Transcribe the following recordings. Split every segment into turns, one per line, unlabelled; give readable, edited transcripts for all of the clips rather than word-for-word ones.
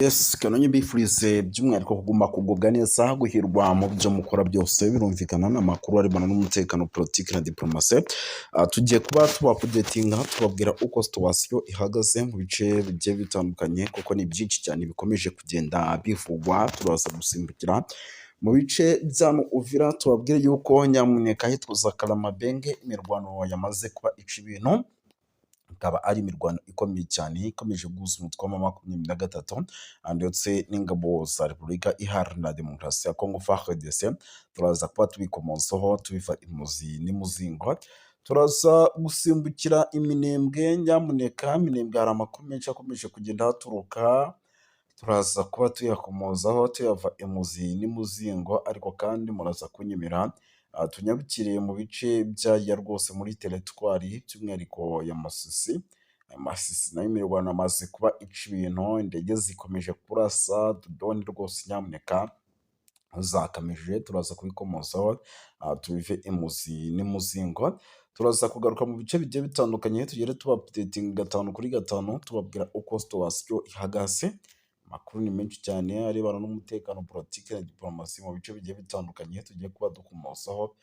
Yes, kanonye mbifurize by'umwihariko kuguma kugubwa neza, guhirwa mu byo mukora byose, birumvikana n'amakuru arebana n'umutekano, politiki na diplomasi. Tugiye kuba tubakudetinga tubabwira uko situwasiyo ihagaze mu bice bigiye bitandukanye, kuko ni byinshi cyane bikomeje kugenda bivugwa. Turaza gusimbukira mu bice byano Uvira, tubabwire yuko nyamuneka hitwa Kalamabenge imirwano yamaze kuba ica ibintu. Ikaba ari imirwano ikomeye cyane ikomeje guhuza umutwe wa M23 ndetse n'ingabo za Repubulika Iharanira Demokarasi ya Kongo FARDC. Turaza kuba tubikomozaho tubiva imuzi n'imuzingo. Turaza gusimbukira Iminembwe. Nyamuneka Minembwe hari amakuru menshi akomeje kugenda haturuka, turaza kuba tuyakomozaho tuyava imuzi n'imuzingo, ariko kandi muraza kunyemera tunyabukiriye mu bice byaya rwose muri teritwari by'umwihariko ya Masisi. Masisi nayo imirwano amaze kuba ica ibintu, indege zikomeje kurasa drone rwose. Nyamuneka zakamije turaza kubikomozaho tubive imuzi n'imuzingo. Turaza kugaruka mu bice bigiye bitandukanye, tugere tuba updating 5 kuri 5 tubabwira uko situwasiyo ihagaze. Amakuru ni menshi cyane arebana n'umutekano, politiki na diplomasi mu bice bigiye bitandukanye tugiye kuba dukomozaho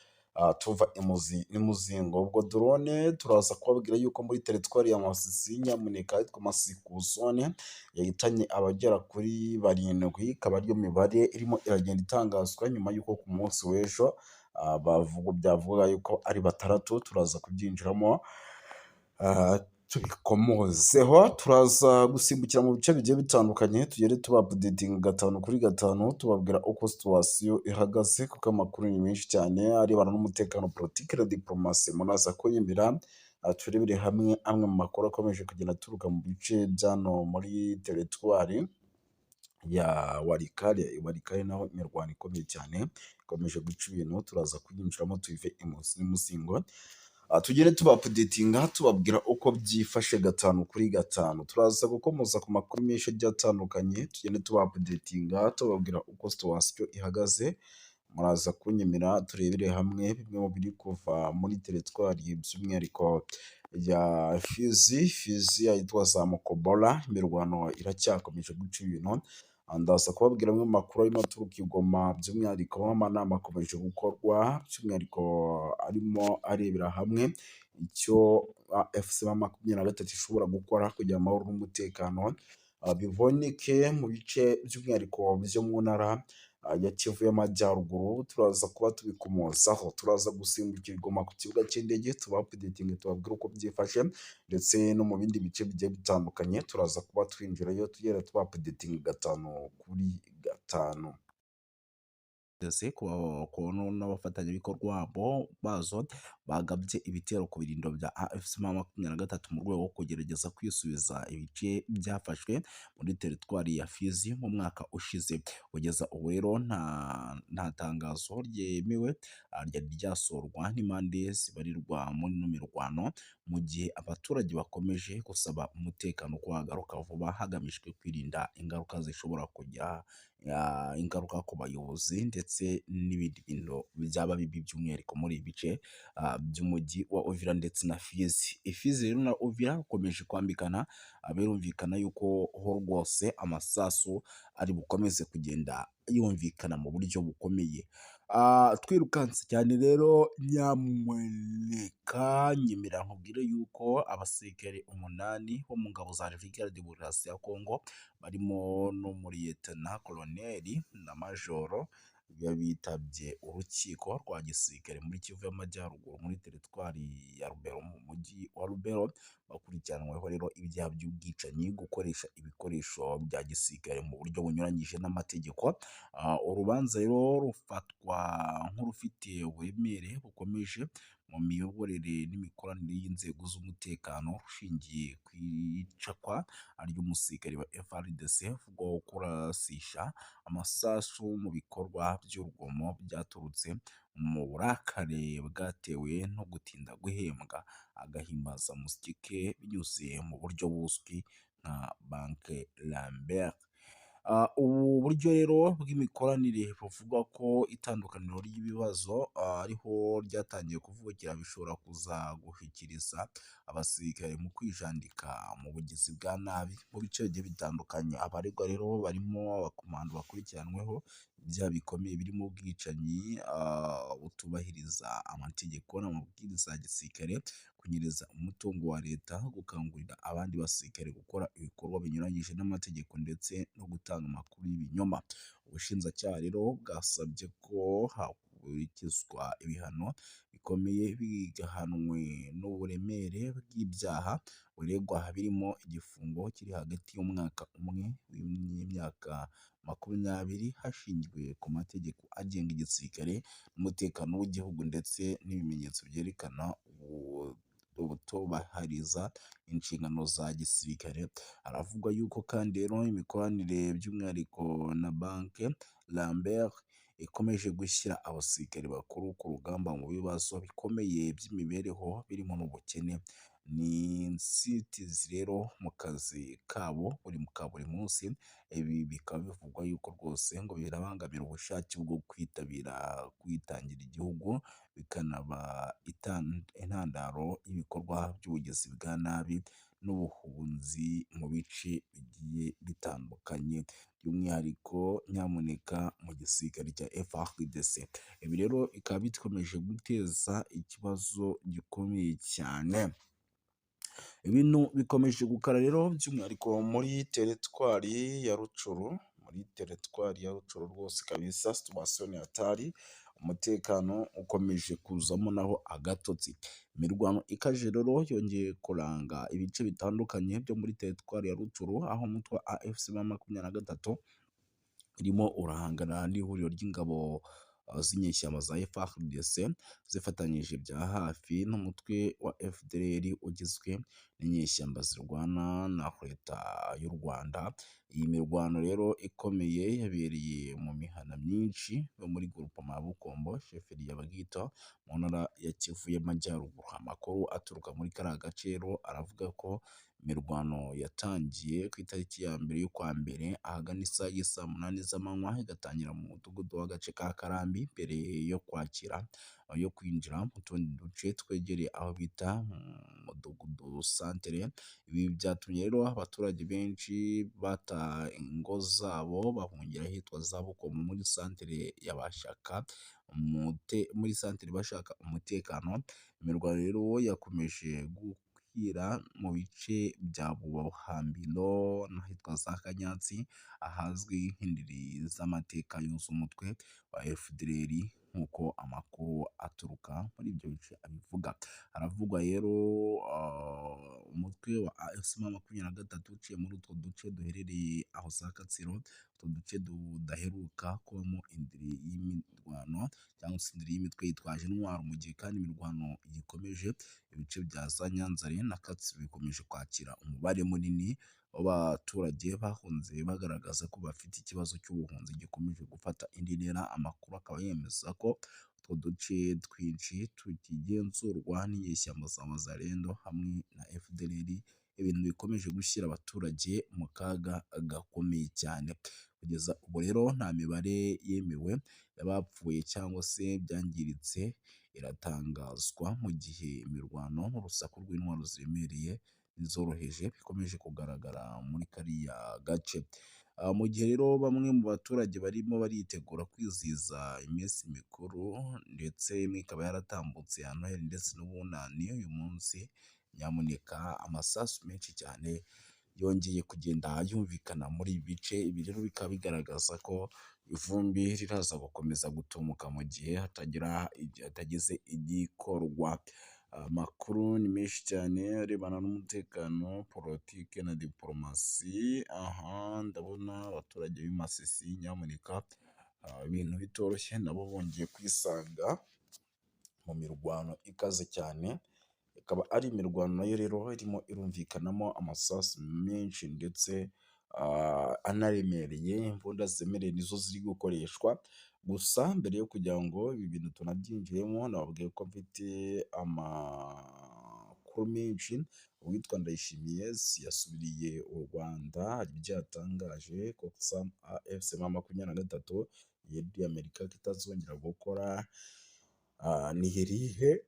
tuva imuzi n'imuzingo. Ubwo drone turaza kubabwira yuko muri teritwari ya Masisi, nyamuneka yitwa Masikuzone, yahitanye abagera kuri 7. Ikaba ariyo mibare irimo iragenda itangazwa nyuma y'uko ku munsi w'ejo byavuga yuko ari 6. Turaza kubyinjiramo tubikomozeho. Turaza gusimbukira mu bice bigiye bitandukanye, tugere tuba updating 5 kuri 5 tubabwira uko situwasiyo ihagaze, kuko amakuru ni menshi cyane arebana n'umutekano, politiki na diplomasi. Munaza kunyemera turebere hamwe amwe mu makuru akomeje kugenda aturuka mu bice byano muri teritwari ya Warikare. Warikare naho imirwano ikomeye cyane ikomeje guca ibintu. Turaza kuyinjiramo tuyive imuzi n'imuzingo. Tugere tuba updatinga tubabwira uko byifashe 5 kuri 5. Turaza gukomoza ku makuru menshi agiye atandukanye, tugende tuba updatinga tubabwira uko situwasiyo ihagaze. Muraza kunyemera turebere hamwe bimwe mu biri kuva muri teritwari by'umwihariko ya Fizi ahitwa za Mukobora. Imirwano iracyakomeje guca ibintu. Ndaza kubabwira amwe mu makuru arimo aturuka i Goma, by'umwihariko amanama akomeje gukorwa, by'umwihariko arimo arebera hamwe icyo FCM23 ishobora gukora kugira amahoro n'umutekano biboneke mu bice by'umwihariko byo mu ntara ya Kivu y'Amajyaruguru. Turaza kuba tubikomozaho. Turaza gusimbukira i Goma ku kibuga cy'indege tuba updating tubabwira uko byifashe, ndetse no mu bindi bice bigiye bitandukanye. Turaza kuba twinjirayo tugera tuba updating 5 kuri 5 n'abafatanyabikorwa bazo bagabye ibitero ku birindiro bya AFC23 mu rwego rwo kugerageza kwisubiza ibice byafashwe muri teritwari ya Fizi mu mwaka ushize. Kugeza ubu rero nta tangazo ryemewe ryari ryasorwa n'impande zibarirwa muri ino mirwano, mu gihe abaturage bakomeje gusaba umutekano ko wagaruka vuba hagamijwe kwirinda ingaruka zishobora kujya ingaruka ku bayobozi ndetse n'ibindi bintu byaba bibi, by'umwihariko muri ibi bice by'umujyi wa Uvira ndetse na Fizi. Fizi rero na Uvira ukomeje kwambikana, birumvikana yuko ho rwose amasasu ari bukomeze kugenda yumvikana mu buryo bukomeye. Twirukanse cyane rero, nyamuneka nyemera nkubwire yuko abasirikare 8 bo mu ngabo za Repubulika ya Demokarasi ya Kongo barimo n'umuriyetena koloneli na majoro bitabye urukiko rwa gisirikare muri Kivu y'Amajyaruguru muri teritwari ya Rubero mu mujyi wa Rubero. Bakurikiranweho rero ibyaha by'ubwicanyi, gukoresha ibikoresho bya gisirikare mu buryo bunyuranyije n'amategeko. Urubanza rero rufatwa nk'urufite uburemere bukomeje mu miyoborere n'imikoranire y'inzego z'umutekano, rushingiye ku icakwa ry'umusirikare wa FARDC bwo kurasisha amasasu mu bikorwa by'urugomo byaturutse mu burakare bwatewe no gutinda guhembwa agahimbazamusyi ke binyuze mu buryo buzwi nka banke Lambert. Ubu buryo rero bw'imikoranire buvuga ko itandukaniro ry'ibibazo ariho ryatangiye kuvukira bishobora kuza gushyikiriza abasirikare mu kwijandika mu bugizi bwa nabi mu bice bigiye bitandukanye. Abaregwa rero barimo abakomando bakurikiranweho ibyaha bikomeye birimo ubwicanyi, butubahiriza amategeko n'amabwiriza ya gisirikare, kunyereza umutungo wa leta, gukangurira abandi basirikare gukora ibikorwa binyuranyije n'amategeko ndetse no gutanga amakuru y'ibinyoma. Ubushinjacyaha rero bwasabye ko hakurikizwa ibihano bikomeye bigahanwe n'uburemere bw'ibyaha uregwa, birimo igifungo kiri hagati y'umwaka umwe n'imyaka 20 hashingiwe ku mategeko agenga igisirikare n'umutekano w'igihugu ndetse n'ibimenyetso byerekana ubutubahiriza inshingano za gisirikare. Haravugwa yuko kandi rero imikoranire by'umwihariko na banki Lambert ikomeje gushyira abasirikare bakuru ku rugamba mu bibazo bikomeye by'imibereho birimo n'ubukene. Ni inzitizi rero mu kazi kabo buri munsi. Ibi bikaba bivugwa yuko rwose ngo birabangamira ubushake bwo kwitabira kwitangira igihugu, bikanaba intandaro y'ibikorwa by'ubugizi bwa nabi n'ubuhunzi mu bice bigiye bitandukanye, by'umwihariko nyamuneka mu gisirikare cya FARDC. Ibi rero bikaba bikomeje guteza ikibazo gikomeye cyane. Ibintu bikomeje gukara rero by'umwihariko muri teritwari ya Rucuru, rwose kabisa situation ni hatari, umutekano ukomeje kuzamo naho agatotsi. Imirwano ikaje rero yongeye kuranga ibice bitandukanye byo muri teritwari ya Rucuru, aho umutwe wa AFC M23 irimo urahangana n'ihuriro ry'ingabo z'inyeshyamba za FARDC zifatanyije bya hafi n'umutwe wa FDLR ugizwe n'inyeshyamba zirwana na leta y'u Rwanda. Iyi mirwano rero ikomeye yabereye mu mihana myinshi yo muri groupement ya Bukombo, sheferi ya Bagito, mu ntara ya Kivu y'Amajyaruguru. Amakuru aturuka muri kariya gace rero aravuga ko imirwano yatangiye ku itariki ya mbere y'ukwa mbere ahagana isaha y'i saa 8 z'amanywa, igatangira mu mudugudu w'agace ka Karambi mbere yo kwinjira mu tundi duce twegereye aho bita mudugudu santere. Ibi byatumye rero abaturage benshi bata ingo zabo bahungira ahitwa za Bukomo muri santere ya Bashaka, muri santere bashaka umutekano. Imirwano rero yakomeje gukwira mu bice bya Buhambiro n'ahitwa za Kanyatsi, ahazwi nk'indiri z'amateka yuzuye umutwe wa FDLR nk'uko amakuru aturuka muri ibyo bice abivuga. Haravugwa rero umutwe wa AFC M23 uciye muri utwo duce duherereye aho za Katsiro, utwo duce tudaheruka kubamo indiri y'imirwano cyangwa se indiri y'imitwe yitwaje intwaro, mu gihe kandi imirwano igikomeje. Ibice bya za Nyanzare na Katsiro bikomeje kwakira umubare munini w'abaturage bahunze, bagaragaza ko bafite ikibazo cy'ubuhunzi gikomeje gufata indi ntera. Amakuru akaba yemeza ko utwo duce twinshi tukigenzurwa n'inyeshyamba za Wazalendo hamwe na FDLR, ibintu bikomeje gushyira abaturage mu kaga gakomeye cyane. Kugeza ubu rero nta mibare yemewe y'abapfuye cyangwa se byangiritse iratangazwa, mu gihe imirwano n'urusaku rw'intwaro ziremereye n'izoroheje bikomeje kugaragara muri kariya gace. Mu gihe rero bamwe mu baturage barimo baritegura kwizihiza iminsi mikuru, ndetse imwe ikaba yaratambutse ya Noheli ndetse n'Ubunani uyu munsi, nyamuneka amasasu menshi cyane yongeye kugenda yumvikana muri ibi bice. Ibi rero bikaba bigaragaza ko ivumbi riraza gukomeza gutumuka mu gihe hatagize igikorwa. Amakuru ni menshi cyane arebana n'umutekano, politike na diporomasi. Aha ndabona abaturage b'i Masisi, nyamuneka ibintu bitoroshye, nabo bongeye kwisanga mu mirwano ikaze cyane. Ikaba ari imirwano nayo rero irimo irumvikanamo amasasu menshi ndetse anaremereye. Imbunda ziremereye nizo ziri gukoreshwa. Gusa mbere yo kugira ngo ibi bintu tunabyinjiremo, nababwiye ko mfite amakuru amakuru menshi. Uwitwa Ndayishimiye yasubiriye u Rwanda, hari ibyo yatangaje ko AFC M23 yabwiye Amerika ko itazongera gukora ni irihe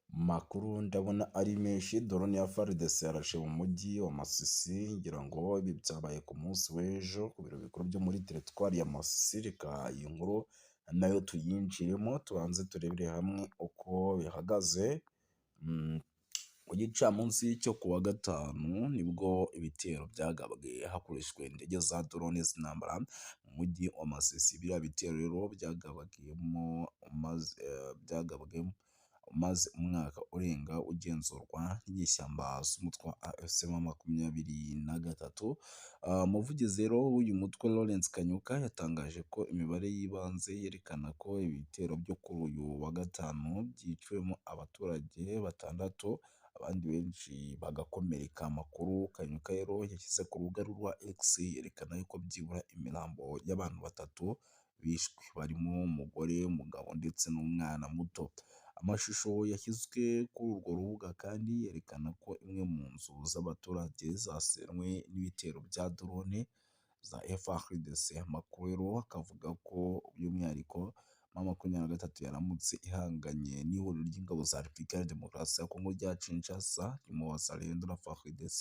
makuru ndabona ari menshi. Drone ya FARDC yarashe mu mujyi wa Masisi, ngira ngo ibi byabaye ku munsi w'ejo ku biro bikuru byo muri teritwari ya Masisi. Reka iyi nkuru nayo tuyinjiremo tubanze turebere hamwe uko bihagaze. Ku gicamunsi cyo kuwa gatanu nibwo ibitero byagabwe hakoreshejwe indege za drone z'intambara mu mujyi wa Masisi. Biriya bitero rero byagabwemo maze umwaka urenga ugenzurwa n'inyeshyamba z'umutwe wa AFC M23. Umuvugizi rero w'uyu mutwe Lawrence Kanyuka yatangaje ko imibare y'ibanze yerekana ko ibitero byo kuri uyu wa gatanu byiciwemo abaturage 6, abandi benshi bagakomereka. Amakuru Kanyuka rero yashyize ku rubuga rwa X yerekana yuko byibura imirambo y'abantu 3 bishwe, barimo umugore, umugabo ndetse n'umwana muto. Amashusho yashyizwe kuri urwo rubuga kandi yerekana ko imwe mu nzu z'abaturage zasenywe n'ibitero bya drone za FARDC. Amakuru rero akavuga ko by'umwihariko M23 yaramutse ihanganye n'ihuriro ry'ingabo za Repubulika ya Demokarasi ya Kongo rya Kinshasa, ririmo Wazalendo na FARDC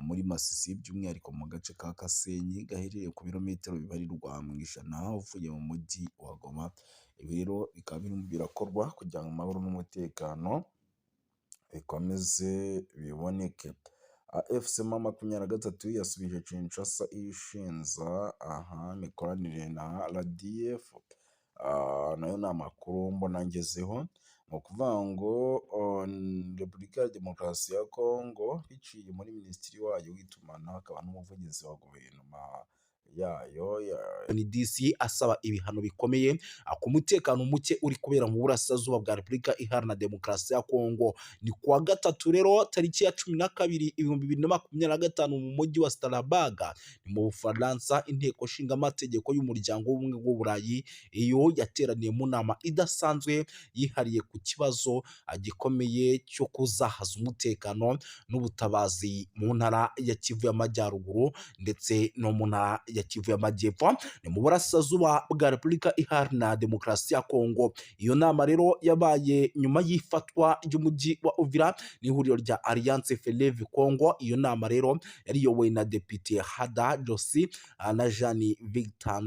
muri Masisi, by'umwihariko mu gace ka Kasenyi gaherereye ku birometero bibarirwa mu ijana uvuye mu mujyi wa Goma. Ibi rero bikaba birimo birakorwa kugira ngo amahoro n'umutekano bikomeze biboneke. AFC M23 yasubije Kinshasa ishinza imikoranire na RDF. Nayo ni amakuru mbona ngezeho, ni ukuvuga ngo Repubulika ya Demokarasi ya Kongo biciye muri minisitiri wayo w'itumanaho akaba n'umuvugizi wa guverinoma yayo NDC asaba ibihano bikomeye ku mutekano muke uri kubera mu burasirazuba bwa Repubulika Iharanira Demokarasi ya Kongo. Ni kuwa gatatu rero tariki ya 12/2025 mu mujyi wa Strasbourg ni mu Bufaransa, inteko nshinga amategeko y'umuryango w'ubumwe bw'Uburayi iyo yateraniye mu nama idasanzwe yihariye ku kibazo gikomeye cyo kuzahaza umutekano n'ubutabazi mu ntara ya Kivu y'Amajyaruguru ndetse no mu ntara ya Kivu y'Amajyepfo, ni mu burasirazuba bwa Repubulika Iharanira Demokarasi ya Kongo. Iyo nama rero yabaye nyuma y'ifatwa ry'umujyi wa Uvira n'ihuriro rya Alliance Fleuve Congo. Iyo nama rero yariyobowe na Depite Hada Josi na Jean Victor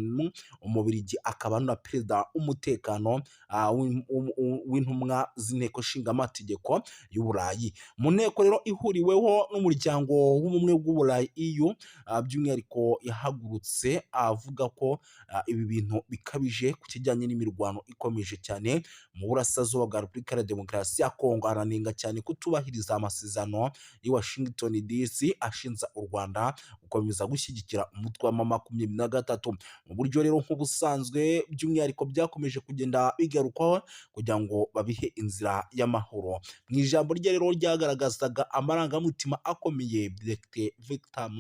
Umubirigi, akaba na perezida w'umutekano w'intumwa z'inteko nshinga amategeko y'Uburayi. Mu nteko rero ihuriweho n'umuryango w'ubumwe bw'Uburayi EU, by'umwihariko yahagurutse avuga ko ibi bintu bikabije ku kijyanye n'imirwano ikomeje cyane mu burasirazuba bwa Repubulika ya Demokarasi ya Kongo. Aranenga cyane kutubahiriza amasezerano i Washington DC ashinza u Rwanda gukomeza gushyigikira umutwe wa M23 mu buryo rero nk'ubusanzwe, by'umwihariko byakomeje kugenda bigarukwaho kugira ngo babihe inzira y'amahoro. Mu ijambo rye rero ryagaragazaga amarangamutima akomeye, Depite Victor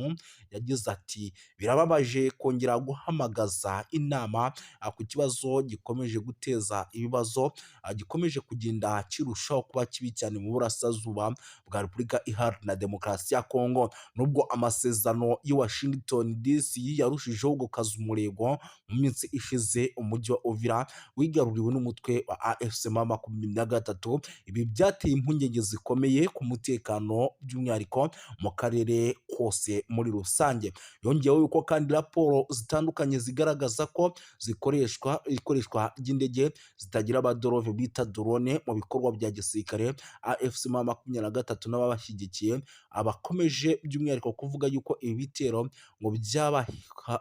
yagize ati birababaje kongera guhamagaza inama ku kibazo gikomeje guteza ibibazo, gikomeje kugenda kirushaho kuba kibi cyane mu burasirazuba bwa Repubulika Iharanira Demokarasi ya Kongo. Nubwo amasezerano i Washington DC yarushijeho gukaza umurego mu minsi ishize, umujyi wa Uvira wigaruriwe n'umutwe wa AFC M23. Ibi byateye impungenge zikomeye ku mutekano, by'umwihariko mu karere kose muri rusange. Yongeyeho yuko kandi raporo zitandukanye zigaragaza ko ikoreshwa ry'indege zitagira abadorove bita drone mu bikorwa bya gisirikare. AFC M23 n'ababashyigikiye abakomeje by'umwihariko kuvuga yuko ibi bitero ngo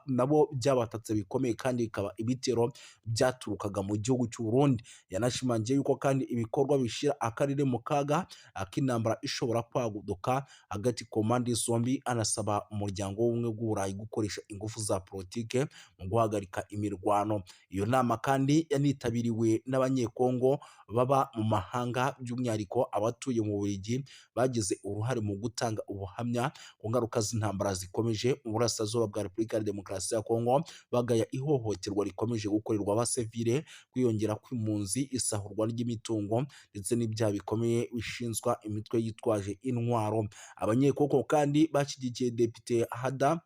nabo byabatatse bikomeye kandi bikaba ibitero byaturukaga mu gihugu cy'u Burundi. Yanashimangiye yuko kandi ibikorwa bishira akarere mu kaga k'intambara ishobora kwaguduka hagati ku mpande zombi, anasaba umuryango w'ubumwe bw'Uburayi gukoresha ingufu za politike mu guhagarika imirwano. Iyo nama kandi yanitabiriwe n'abanyekongo baba mu mahanga, by'umwihariko abatuye mu Bubiligi bagize uruhare mu gutanga ubuhamya ku ngaruka z'intambara zikomeje mu burasirazuba bwa Repubulika ya Demokarasi ya Kongo, bagaya ihohoterwa rikomeje gukorerwa abasivile, kwiyongera kw'impunzi, isahurwa ry'imitungo ndetse n'ibyaha bikomeye bishinzwa imitwe yitwaje intwaro. Abanyekongo kandi bashyigikiye Depite Hada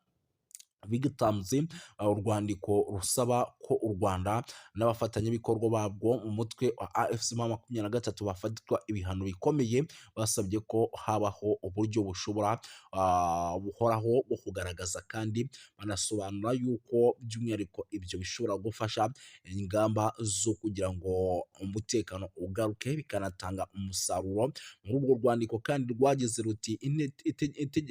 bigatanze urwandiko rusaba ko u Rwanda n'abafatanyabikorwa babwo mu mutwe wa AFC-M23 bafatwa ibihano bikomeye, basabye ko habaho uburyo bushobora buhoraho bwo kugaragaza kandi banasobanura yuko by'umwihariko ibyo bishobora gufasha ingamba zo kugira ngo umutekano ugaruke bikanatanga umusaruro. Muri urwo rwandiko kandi rwagize ruti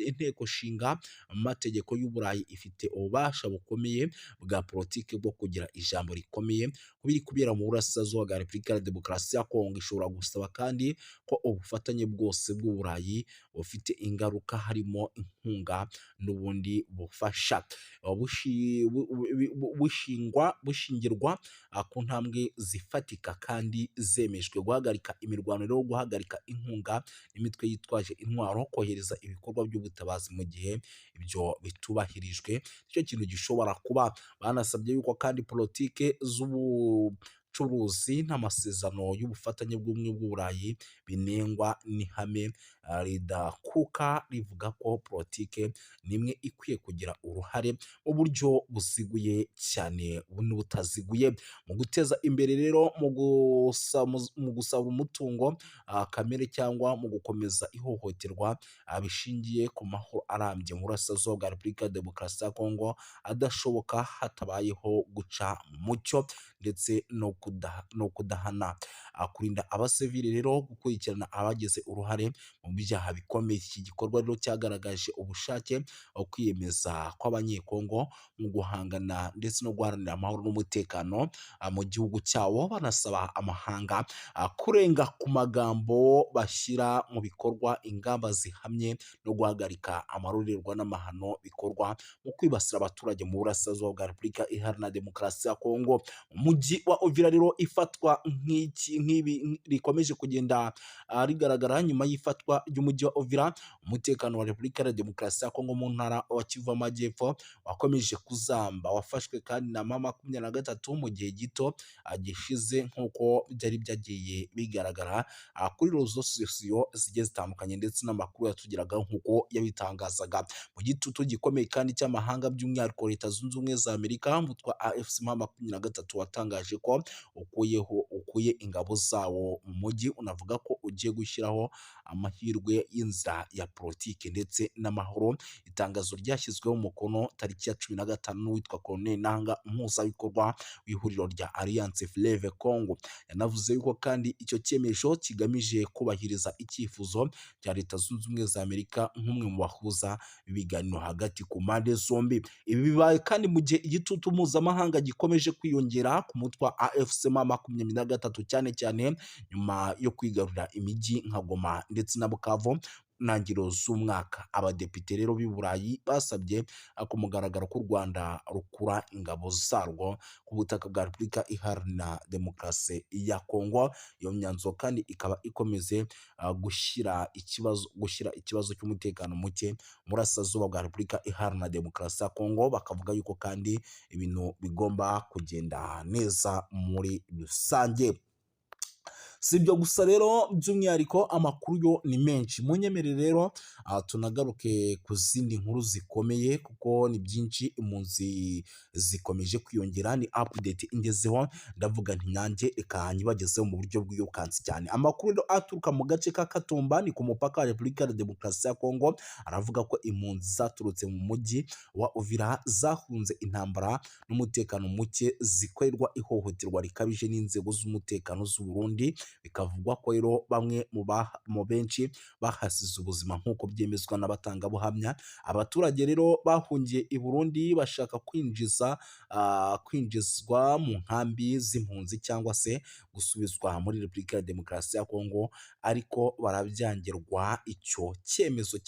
inteko nshinga amategeko y'Uburayi ifite ububasha bukomeye bwa politiki bwo kugira ijambo rikomeye ku biri kubera mu burasirazuba bwa Repubulika ya Demokarasi ya Kongo. Ishobora gusaba kandi ko ubufatanye bwose bw'Uburayi bufite ingaruka, harimo inkunga n'ubundi bufasha, bushingirwa ku ntambwe zifatika kandi zemejwe: guhagarika imirwano, rero guhagarika inkunga n'imitwe yitwaje intwaro, kohereza ibikorwa by'ubutabazi mu gihe ibyo bitubahirijwe. Icyo kintu gishobora kuba. Banasabye yuko kandi politike z'ubucuruzi n'amasezerano y'ubufatanye bw'ubumwe bw'Uburayi binengwa n'ihame ridakuka rivuga ko politike nimwe ikwiye kugira uruhare mu buryo buziguye cyane n'ubutaziguye mu guteza imbere rero mu gusaba umutungo kamere cyangwa mu gukomeza ihohoterwa bishingiye ku mahoro arambye mu burasirazuba bwa Repubulika ya Demokarasi ya Kongo adashoboka hatabayeho guca mu mucyo ndetse no kudahana. Kurinda abasivili rero, gukurikirana abagize uruhare mu byaha bikomeye. Iki gikorwa rero cyagaragaje ubushake kwiyemeza kw'abanyekongo mu guhangana ndetse no guharanira amahoro n'umutekano mu gihugu cyabo, banasaba amahanga kurenga ku magambo bashyira mu bikorwa ingamba zihamye no guhagarika amarorerwa n'amahano bikorwa mu kwibasira abaturage mu burasirazuba bwa Repubulika Iharanira Demokarasi ya Kongo. Umujyi wa Uvira rero ifatwa nk'ibi rikomeje kugenda rigaragara nyuma y'ifatwa ry'umujyi wa Uvira. Umutekano wa Repubulika ya Demokarasi ya Kongo mu ntara wa Kivu y'Amajyepfo wakomeje kuzamba, wafashwe kandi na M23 mu gihe gito gishize, nk'uko byari byagiye bigaragara kuri rezo sosiyo zigiye zitandukanye ndetse n'amakuru yatugeraga nk'uko yabitangazaga. Mu gitutu gikomeye kandi cy'amahanga, by'umwihariko Leta Zunze Ubumwe za Amerika, umutwe wa AFC-M23 watangaje ko ukuye ingabo zawo mu mujyi, unavuga ko ugiye gushyiraho amahirwe y'inzira ya politiki ndetse n'amahoro. Itangazo ryashyizweho umukono tariki ya 15 witwa Colonel Nanga, umuhuzabikorwa w'ihuriro rya Alliance Fleuve Congo. Yanavuze yuko kandi icyo cyemezo kigamije kubahiriza icyifuzo cya Leta Zunze Ubumwe za Amerika nk'umwe mu bahuza ibiganiro hagati ku mpande zombi. Ibi bibaye kandi mu gihe igitutu mpuzamahanga gikomeje kwiyongera ku mutwe wa AFC-M23 cyane cyane nyuma yo kwigarurira imijyi nka Goma ndetse na Bukavu ntangiriro z'umwaka. Abadepite rero b'i Burayi basabye ku mugaragaro ko u Rwanda rukura ingabo zarwo ku butaka bwa Repubulika Iharanira Demokarasi ya Kongo. Iyo myanzuro kandi ikaba ikomeze gushyira ikibazo cy'umutekano muke mu burasirazuba bwa Repubulika Iharanira Demokarasi ya Kongo. Bakavuga yuko kandi ibintu bigomba kugenda neza muri rusange. Si ibyo gusa rero, by'umwihariko amakuru yo ni menshi. Munyemerere rero tunagaruke ku zindi nkuru zikomeye kuko ni byinshi. Impunzi zikomeje kwiyongera, ni update ingezeho, ndavuga nti nanjye reka nyibagezeho mu buryo bw'iyokansi cyane. Amakuru rero aturuka mu gace ka Katumba, ni ku mupaka wa Repubulika ya Demokarasi ya Kongo, aravuga ko impunzi zaturutse mu mujyi wa Uvira zahunze intambara n'umutekano muke zikorerwa ihohoterwa rikabije n'inzego z'umutekano z'u Burundi bikavugwa ko rero bamwe mu benshi bahasize ubuzima nk'uko byemezwa n'abatangabuhamya. Abaturage rero bahungiye i Burundi bashaka kwinjizwa mu nkambi z'impunzi cyangwa se gusubizwa muri Repubulika ya Demokarasi ya Kongo, ariko barabyangirwa. Icyo cyemezo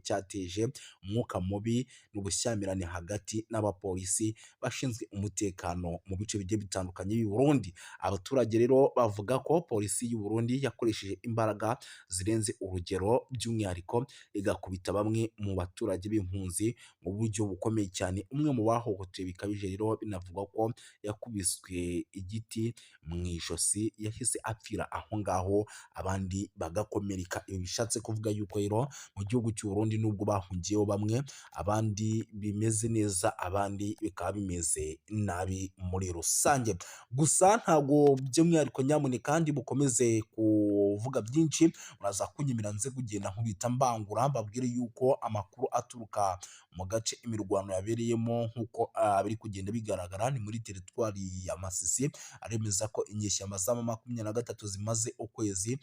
cyateje umwuka mubi n'ubushyamirane hagati n'abapolisi bashinzwe umutekano mu bice bigiye bitandukanye by'u Burundi. Abaturage rero bavuga ko polisi y'u Burundi yakoresheje imbaraga zirenze urugero, by'umwihariko igakubita bamwe mu baturage b'impunzi mu buryo bukomeye cyane. Umwe mu bahohotewe bikabije rero binavugwa ko yakubiswe igiti mu ijosi, yahise apfira aho ngaho, abandi bagakomereka. Ibi bishatse kuvuga yuko rero mu gihugu cy'u Burundi nubwo bahungiyeho bamwe, abandi bimeze neza, abandi bikaba bimeze nabi muri rusange. Gusa ntabwo by'umwihariko nyamuneka kandi bukomeze kuvuga byinshi, muraza kunyemera nze kugenda nkubita mbangura mbabwire yuko amakuru aturuka mu gace imirwano yabereyemo nk'uko biri kugenda bigaragara ni muri teritwari ya Masisi, aremeza ko inyeshyamba za M23 zimaze ukwezi